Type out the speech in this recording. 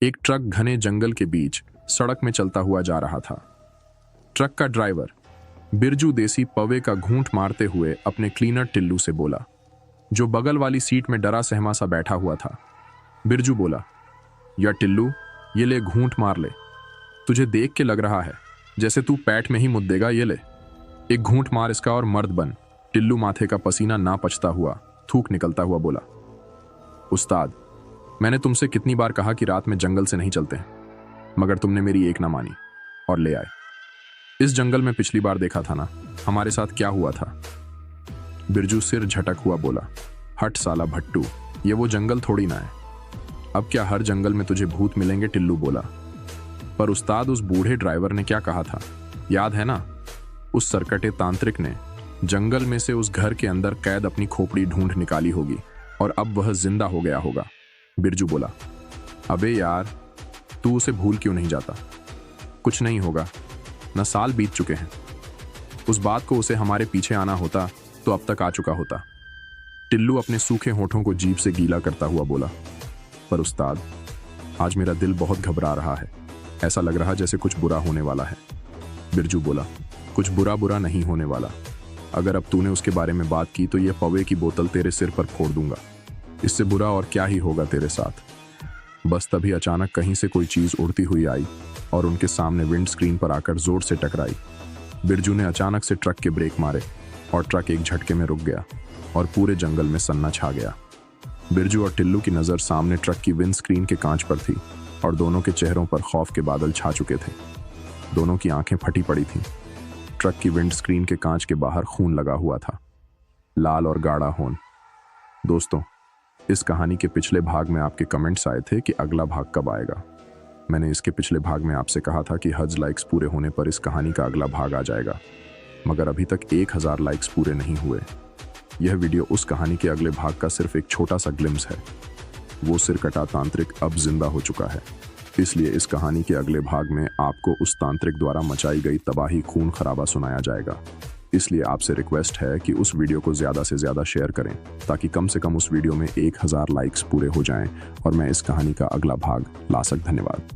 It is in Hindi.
एक ट्रक घने जंगल के बीच सड़क में चलता हुआ जा रहा था। ट्रक का ड्राइवर बिरजू देसी पवे का घूंट मारते हुए अपने क्लीनर टिल्लू से बोला, जो बगल वाली सीट में डरा सहमा सा बैठा हुआ था। बिरजू बोला, या टिल्लू, ये ले घूंट मार ले। तुझे देख के लग रहा है जैसे तू पैट में ही मुद्देगा, ये ले एक घूंट मार इसका और मर्द बन। टिल्लू माथे का पसीना ना पचता हुआ थूक निकलता हुआ बोला, उस्ताद, मैंने तुमसे कितनी बार कहा कि रात में जंगल से नहीं चलते हैं, मगर तुमने मेरी एक ना मानी और ले आए। इस जंगल में पिछली बार देखा था ना हमारे साथ क्या हुआ था। बिरजू सिर झटक हुआ बोला, हट साला भट्टू, ये वो जंगल थोड़ी ना है। अब क्या हर जंगल में तुझे भूत मिलेंगे? टिल्लू बोला। पर उस्ताद, उस बूढ़े ड्राइवर ने क्या कहा था, याद है ना? उस सरकटे तांत्रिक ने जंगल में से उस घर के अंदर कैद अपनी खोपड़ी ढूंढ निकाली होगी और अब वह जिंदा हो गया होगा। बिरजू बोला, अबे यार, तू उसे भूल क्यों नहीं जाता? कुछ नहीं होगा न, साल बीत चुके हैं। उस बात को उसे हमारे पीछे आना होता तो अब तक आ चुका होता। टिल्लू अपने सूखे होठों को जीभ से गीला करता हुआ बोला, पर उस्ताद, आज मेरा दिल बहुत घबरा रहा है। ऐसा लग रहा जैसे कुछ बुरा होने वाला है। बिरजू बोला, कुछ बुरा नहीं होने वाला। अगर अब तूने उसके बारे में बात की तो यह पवे की बोतल तेरे सिर पर फोड़ दूंगा। इससे बुरा और क्या ही होगा तेरे साथ। बस तभी अचानक कहीं से कोई चीज उड़ती हुई आई और उनके सामने विंड स्क्रीन पर आकर जोर से टकराई। बिरजू ने अचानक से ट्रक के ब्रेक मारे और ट्रक एक झटके में रुक गया और पूरे जंगल में सन्ना छा गया। बिरजू और टिल्लू की नजर सामने ट्रक की विंड स्क्रीन के कांच पर थी और दोनों के चेहरों पर खौफ के बादल छा चुके थे। दोनों की आंखें फटी पड़ी थीं। ट्रक की विंड स्क्रीन के कांच के बाहर खून लगा हुआ था, लाल और गाढ़ा खून। दोस्तों, इस कहानी के पिछले भाग में आपके कमेंट्स आए थे कि अगला भाग कब आएगा। मैंने इसके पिछले भाग में आपसे कहा था कि 1000 लाइक्स पूरे होने पर इस कहानी का अगला भाग आ जाएगा, मगर अभी तक 1000 लाइक्स पूरे नहीं हुए। यह वीडियो उस कहानी के अगले भाग का सिर्फ एक छोटा सा ग्लिम्स है। वो सिरकटा तांत्रिक अब जिंदा हो चुका है, इसलिए इस कहानी के अगले भाग में आपको उस तांत्रिक द्वारा मचाई गई तबाही, खून खराबा सुनाया जाएगा। इसलिए आपसे रिक्वेस्ट है कि उस वीडियो को ज़्यादा से ज़्यादा शेयर करें ताकि कम से कम उस वीडियो में 1000 लाइक्स पूरे हो जाएं और मैं इस कहानी का अगला भाग ला सकूं। धन्यवाद।